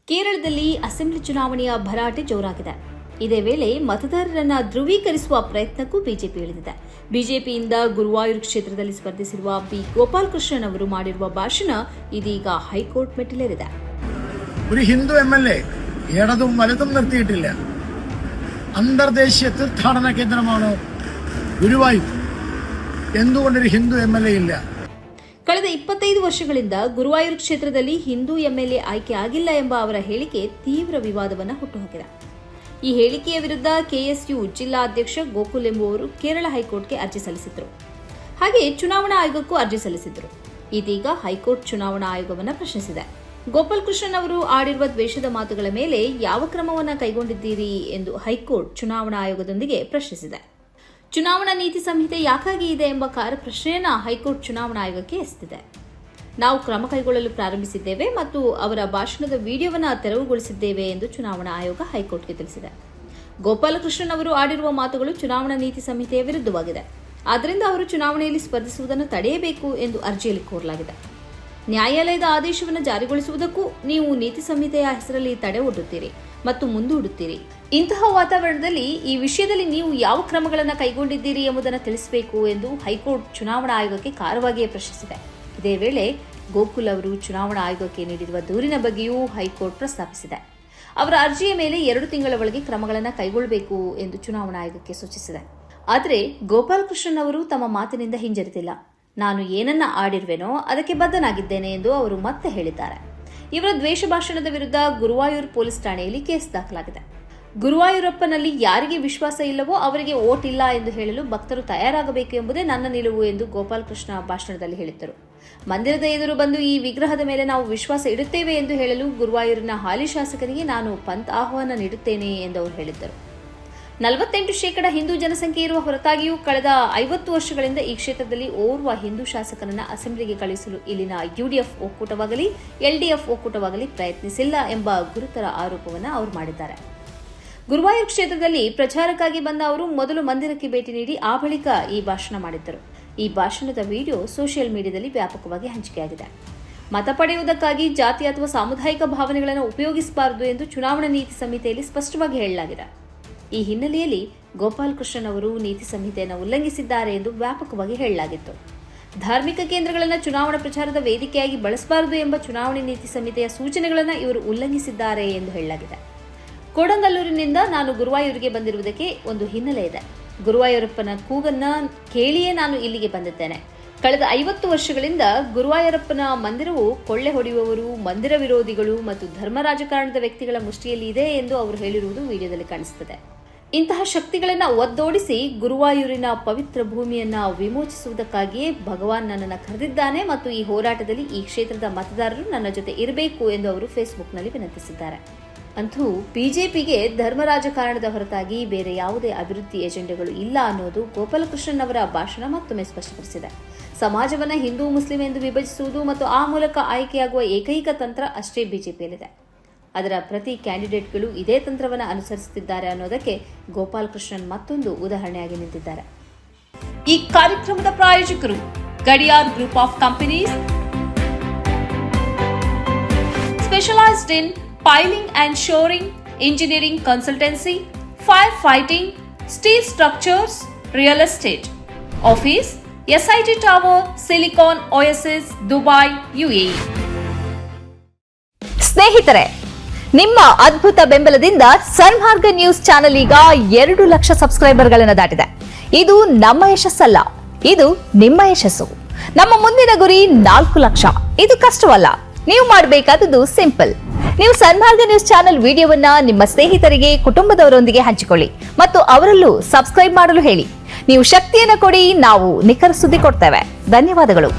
ಕೇರಳದಲ್ಲಿ ಅಸೆಂಬ್ಲಿ ಚುನಾವಣೆಯ ಭರಾಟೆ ಜೋರಾಗಿದೆ. ಇದೇ ವೇಳೆ ಮತದಾರರನ್ನ ಧ್ರುವೀಕರಿಸುವ ಪ್ರಯತ್ನಕ್ಕೂ ಬಿಜೆಪಿ ಇಳಿದಿದೆ. ಬಿಜೆಪಿಯಿಂದ ಗುರುವಾಯೂರ್ ಕ್ಷೇತ್ರದಲ್ಲಿ ಸ್ಪರ್ಧಿಸಿರುವ ಬಿ ಗೋಪಾಲಕೃಷ್ಣನ್ ಅವರು ಮಾಡಿರುವ ಭಾಷಣ ಇದೀಗ ಹೈಕೋರ್ಟ್ ಮೆಟ್ಟಿಲೇರಿದೆ. ഒരു ഹിന്ദു MLA ഇടതും വലതും നിർത്തിയിട്ടില്ല. അന്തർദേശീയ തീർത്ഥാടന കേന്ദ്രമാണ് ഗുരുവായൂർ. എന്തുകൊണ്ടൊരു ഹിന്ദു MLA ഇല്ല? ಕಳೆದ 25 ವರ್ಷಗಳಿಂದ ಗುರುವಾಯೂರ್ ಕ್ಷೇತ್ರದಲ್ಲಿ ಹಿಂದೂ MLA ಆಯ್ಕೆ ಆಗಿಲ್ಲ ಎಂಬ ಅವರ ಹೇಳಿಕೆ ತೀವ್ರ ವಿವಾದವನ್ನು ಹುಟ್ಟುಹಾಕಿದೆ. ಈ ಹೇಳಿಕೆಯ ವಿರುದ್ಧ KSU ಜಿಲ್ಲಾ ಅಧ್ಯಕ್ಷ ಗೋಕುಲ್ ಎಂಬುವರು ಕೇರಳ ಹೈಕೋರ್ಟ್ಗೆ ಅರ್ಜಿ ಸಲ್ಲಿಸಿದ್ರು. ಹಾಗೆ ಚುನಾವಣಾ ಆಯೋಗಕ್ಕೂ ಅರ್ಜಿ ಸಲ್ಲಿಸಿದ್ರು. ಇದೀಗ ಹೈಕೋರ್ಟ್ ಚುನಾವಣಾ ಆಯೋಗವನ್ನು ಪ್ರಶ್ನಿಸಿದೆ. ಗೋಪಾಲಕೃಷ್ಣನ್ ಅವರು ಆಡಿರುವ ದ್ವೇಷದ ಮಾತುಗಳ ಮೇಲೆ ಯಾವ ಕ್ರಮವನ್ನು ಕೈಗೊಂಡಿದ್ದೀರಿ ಎಂದು ಹೈಕೋರ್ಟ್ ಚುನಾವಣಾ ಆಯೋಗದೊಂದಿಗೆ ಪ್ರಶ್ನಿಸಿದೆ. ಚುನಾವಣಾ ನೀತಿ ಸಂಹಿತೆ ಯಾಕಾಗಿ ಇದೆ ಎಂಬ ಪ್ರಶ್ನೆಯನ್ನ ಹೈಕೋರ್ಟ್ ಚುನಾವಣಾ ಆಯೋಗಕ್ಕೆ ಎಸೆದಿದೆ. ನಾವು ಕ್ರಮ ಕೈಗೊಳ್ಳಲು ಪ್ರಾರಂಭಿಸಿದ್ದೇವೆ ಮತ್ತು ಅವರ ಭಾಷಣದ ವಿಡಿಯೋವನ್ನು ತೆರವುಗೊಳಿಸಿದ್ದೇವೆ ಎಂದು ಚುನಾವಣಾ ಆಯೋಗ ಹೈಕೋರ್ಟ್ಗೆ ತಿಳಿಸಿದೆ. ಗೋಪಾಲಕೃಷ್ಣನ್ ಅವರು ಆಡಿರುವ ಮಾತುಗಳು ಚುನಾವಣಾ ನೀತಿ ಸಂಹಿತೆಯ ವಿರುದ್ಧವಾಗಿದೆ. ಆದ್ದರಿಂದ ಅವರು ಚುನಾವಣೆಯಲ್ಲಿ ಸ್ಪರ್ಧಿಸುವುದನ್ನು ತಡೆಯಬೇಕು ಎಂದು ಅರ್ಜಿಯಲ್ಲಿ ಕೋರಲಾಗಿದೆ. ನ್ಯಾಯಾಲಯದ ಆದೇಶವನ್ನು ಜಾರಿಗೊಳಿಸುವುದಕ್ಕೂ ನೀವು ನೀತಿ ಸಂಹಿತೆಯ ಹೆಸರಲ್ಲಿ ತಡೆ ಒಡ್ಡುತ್ತೀರಿ ಮತ್ತು ಮುಂದೂಡುತ್ತೀರಿ. ಇಂತಹ ವಾತಾವರಣದಲ್ಲಿ ಈ ವಿಷಯದಲ್ಲಿ ನೀವು ಯಾವ ಕ್ರಮಗಳನ್ನು ಕೈಗೊಂಡಿದ್ದೀರಿ ಎಂಬುದನ್ನು ತಿಳಿಸಬೇಕು ಎಂದು ಹೈಕೋರ್ಟ್ ಚುನಾವಣಾ ಆಯೋಗಕ್ಕೆ ಖಾರವಾಗಿಯೇ ಪ್ರಶ್ನಿಸಿದೆ. ಇದೇ ವೇಳೆ ಗೋಕುಲ್ ಅವರು ಚುನಾವಣಾ ಆಯೋಗಕ್ಕೆ ನೀಡಿರುವ ದೂರಿನ ಬಗ್ಗೆಯೂ ಹೈಕೋರ್ಟ್ ಪ್ರಸ್ತಾಪಿಸಿದೆ. ಅವರ ಅರ್ಜಿಯ ಮೇಲೆ 2 ತಿಂಗಳ ಒಳಗೆ ಕ್ರಮಗಳನ್ನು ಕೈಗೊಳ್ಳಬೇಕು ಎಂದು ಚುನಾವಣಾ ಆಯೋಗಕ್ಕೆ ಸೂಚಿಸಿದೆ. ಆದರೆ ಗೋಪಾಲಕೃಷ್ಣನ್ ಅವರು ತಮ್ಮ ಮಾತಿನಿಂದ ಹಿಂಜರಿತಿಲ್ಲ. ನಾನು ಏನನ್ನ ಆಡಿರುವೆನೋ ಅದಕ್ಕೆ ಬದ್ಧನಾಗಿದ್ದೇನೆ ಎಂದು ಅವರು ಮತ್ತೆ ಹೇಳಿದ್ದಾರೆ. ಇವರ ದ್ವೇಷ ಭಾಷಣದ ವಿರುದ್ಧ ಗುರುವಾಯೂರ್ ಪೊಲೀಸ್ ಠಾಣೆಯಲ್ಲಿ ಕೇಸ್ ದಾಖಲಾಗಿದೆ. ಗುರುವಾಯೂರಪ್ಪನಲ್ಲಿ ಯಾರಿಗೆ ವಿಶ್ವಾಸ ಇಲ್ಲವೋ ಅವರಿಗೆ ವೋಟ್ ಇಲ್ಲ ಎಂದು ಹೇಳಲು ಭಕ್ತರು ತಯಾರಾಗಬೇಕು ಎಂಬುದೇ ನನ್ನ ನಿಲುವು ಎಂದು ಗೋಪಾಲಕೃಷ್ಣ ಭಾಷಣದಲ್ಲಿ ಹೇಳಿದ್ದರು. ಮಂದಿರದ ಎದುರು ಬಂದು ಈ ವಿಗ್ರಹದ ಮೇಲೆ ನಾವು ವಿಶ್ವಾಸ ಇಡುತ್ತೇವೆ ಎಂದು ಹೇಳಲು ಗುರುವಾಯೂರಿನ ಹಾಲಿ ಶಾಸಕನಿಗೆ ನಾನು ಪಂತ್ ಆಹ್ವಾನ ನೀಡುತ್ತೇನೆ ಎಂದು ಅವರು ಹೇಳಿದ್ದರು. 48% ಹಿಂದೂ ಜನಸಂಖ್ಯೆ ಇರುವ ಹೊರತಾಗಿಯೂ ಕಳೆದ 50 ವರ್ಷಗಳಿಂದ ಈ ಕ್ಷೇತ್ರದಲ್ಲಿ ಓರ್ವ ಹಿಂದೂ ಶಾಸಕನನ್ನ ಅಸೆಂಬ್ಲಿಗೆ ಕಳುಹಿಸಲು ಇಲ್ಲಿನ UDF ಒಕ್ಕೂಟವಾಗಲಿ LDF ಒಕ್ಕೂಟವಾಗಲಿ ಪ್ರಯತ್ನಿಸಿಲ್ಲ ಎಂಬ ಗುರುತರ ಆರೋಪವನ್ನು ಅವರು ಮಾಡಿದ್ದಾರೆ. ಗುರುವಾಯೂರ್ ಕ್ಷೇತ್ರದಲ್ಲಿ ಪ್ರಚಾರಕ್ಕಾಗಿ ಬಂದ ಅವರು ಮೊದಲು ಮಂದಿರಕ್ಕೆ ಭೇಟಿ ನೀಡಿ ಆ ಬಳಿಕ ಈ ಭಾಷಣ ಮಾಡಿದ್ದರು. ಈ ಭಾಷಣದ ವಿಡಿಯೋ ಸೋಷಿಯಲ್ ಮೀಡಿಯಾದಲ್ಲಿ ವ್ಯಾಪಕವಾಗಿ ಹಂಚಿಕೆಯಾಗಿದೆ. ಮತ ಪಡೆಯುವುದಕ್ಕಾಗಿ ಜಾತಿ ಅಥವಾ ಸಾಮುದಾಯಿಕ ಭಾವನೆಗಳನ್ನು ಉಪಯೋಗಿಸಬಾರದು ಎಂದು ಚುನಾವಣಾ ನೀತಿ ಸಂಹಿತೆಯಲ್ಲಿ ಸ್ಪಷ್ಟವಾಗಿ ಹೇಳಲಾಗಿದೆ. ಈ ಹಿನ್ನೆಲೆಯಲ್ಲಿ ಗೋಪಾಲಕೃಷ್ಣನ್ ಅವರು ನೀತಿ ಸಂಹಿತೆಯನ್ನು ಉಲ್ಲಂಘಿಸಿದ್ದಾರೆ ಎಂದು ವ್ಯಾಪಕವಾಗಿ ಹೇಳಲಾಗಿತ್ತು. ಧಾರ್ಮಿಕ ಕೇಂದ್ರಗಳನ್ನು ಚುನಾವಣಾ ಪ್ರಚಾರದ ವೇದಿಕೆಯಾಗಿ ಬಳಸಬಾರದು ಎಂಬ ಚುನಾವಣಾ ನೀತಿ ಸಂಹಿತೆಯ ಸೂಚನೆಗಳನ್ನು ಇವರು ಉಲ್ಲಂಘಿಸಿದ್ದಾರೆ ಎಂದು ಹೇಳಲಾಗಿದೆ. ಕೋಡಂಗಲ್ಲೂರಿನಿಂದ ನಾನು ಗುರುವಾಯೂರಿಗೆ ಬಂದಿರುವುದಕ್ಕೆ ಒಂದು ಹಿನ್ನೆಲೆ ಇದೆ. ಗುರುವಾಯೂರಪ್ಪನ ಕೂಗನ್ನ ಕೇಳಿಯೇ ನಾನು ಇಲ್ಲಿಗೆ ಬಂದಿದ್ದೇನೆ. ಕಳೆದ 50 ವರ್ಷಗಳಿಂದ ಗುರುವಾಯೂರಪ್ಪನ ಮಂದಿರವು ಕೊಳ್ಳೆ ಹೊಡೆಯುವವರು, ಮಂದಿರ ವಿರೋಧಿಗಳು ಮತ್ತು ಧರ್ಮ ರಾಜಕಾರಣದ ವ್ಯಕ್ತಿಗಳ ಮುಷ್ಟಿಯಲ್ಲಿ ಇದೆ ಎಂದು ಅವರು ಹೇಳಿರುವುದು ವಿಡಿಯೋದಲ್ಲಿ ಕಾಣಿಸುತ್ತದೆ. ಇಂತಹ ಶಕ್ತಿಗಳನ್ನು ಒದ್ದೋಡಿಸಿ ಗುರುವಾಯೂರಿನ ಪವಿತ್ರ ಭೂಮಿಯನ್ನ ವಿಮೋಚಿಸುವುದಕ್ಕಾಗಿಯೇ ಭಗವಾನ್ ನನ್ನನ್ನು ಕರೆದಿದ್ದಾನೆ ಮತ್ತು ಈ ಹೋರಾಟದಲ್ಲಿ ಈ ಕ್ಷೇತ್ರದ ಮತದಾರರು ನನ್ನ ಜೊತೆ ಇರಬೇಕು ಎಂದು ಅವರು ಫೇಸ್ಬುಕ್ನಲ್ಲಿ ವಿನಂತಿಸಿದ್ದಾರೆ. ಅಂತೂ ಬಿಜೆಪಿಗೆ ಧರ್ಮ ರಾಜಕಾರಣದ ಹೊರತಾಗಿ ಬೇರೆ ಯಾವುದೇ ಅಭಿವೃದ್ಧಿ ಎಜೆಂಡೆಗಳು ಇಲ್ಲ ಅನ್ನೋದು ಗೋಪಾಲಕೃಷ್ಣನ್ ಅವರ ಭಾಷಣ ಮತ್ತೊಮ್ಮೆ ಸ್ಪಷ್ಟಪಡಿಸಿದೆ. ಸಮಾಜವನ್ನು ಹಿಂದೂ ಮುಸ್ಲಿಂ ಎಂದು ವಿಭಜಿಸುವುದು ಮತ್ತು ಆ ಮೂಲಕ ಆಯ್ಕೆಯಾಗುವ ಏಕೈಕ ತಂತ್ರ ಅಷ್ಟೇ ಬಿಜೆಪಿಯಲ್ಲಿದೆ. ಅದರ ಪ್ರತಿ ಕ್ಯಾಂಡಿಡೇಟ್ಗಳು ಇದೇ ತಂತ್ರವನ್ನು ಅನುಸರಿಸುತ್ತಿದ್ದಾರೆ ಅನ್ನೋದಕ್ಕೆ ಗೋಪಾಲಕೃಷ್ಣನ್ ಮತ್ತೊಂದು ಉದಾಹರಣೆಯಾಗಿ ನಿಂತಿದ್ದಾರೆ. ಈ ಕಾರ್ಯಕ್ರಮದ ಪ್ರಾಯೋಜಕರು Gadiyar group of companies, specialised in piling and shoring, engineering consultancy, fire fighting, steel structures, real estate. Office, SIT Tower, Silicon Oasis, Dubai, UAE. ಸ್ನೇಹಿತರೆ, ನಿಮ್ಮ ಅದ್ಭುತ ಬೆಂಬಲದಿಂದ ಸನ್ಮಾರ್ಗ ನ್ಯೂಸ್ ಚಾನೆಲ್ ಈಗ 2 ಲಕ್ಷ ಸಬ್ಸ್ಕ್ರೈಬರ್ಗಳನ್ನು ದಾಟಿದೆ. ಇದು ನಮ್ಮ ಯಶಸ್ಸಲ್ಲ, ಇದು ನಿಮ್ಮ ಯಶಸ್ಸು. ನಮ್ಮ ಮುಂದಿನ ಗುರಿ 4 ಲಕ್ಷ. ಇದು ಕಷ್ಟವಲ್ಲ. ನೀವು ಮಾಡಬೇಕಾದದ್ದು ಸಿಂಪಲ್. ನೀವು ಸನ್ಮಾರ್ಗ ನ್ಯೂಸ್ ಚಾನೆಲ್ ವಿಡಿಯೋವನ್ನ ನಿಮ್ಮ ಸ್ನೇಹಿತರಿಗೆ, ಕುಟುಂಬದವರೊಂದಿಗೆ ಹಂಚಿಕೊಳ್ಳಿ ಮತ್ತು ಅವರಲ್ಲೂ ಸಬ್ಸ್ಕ್ರೈಬ್ ಮಾಡಲು ಹೇಳಿ. ನೀವು ಶಕ್ತಿಯನ್ನು ಕೊಡಿ, ನಾವು ನಿಖರ ಸುದ್ದಿ ಕೊಡ್ತೇವೆ. ಧನ್ಯವಾದಗಳು.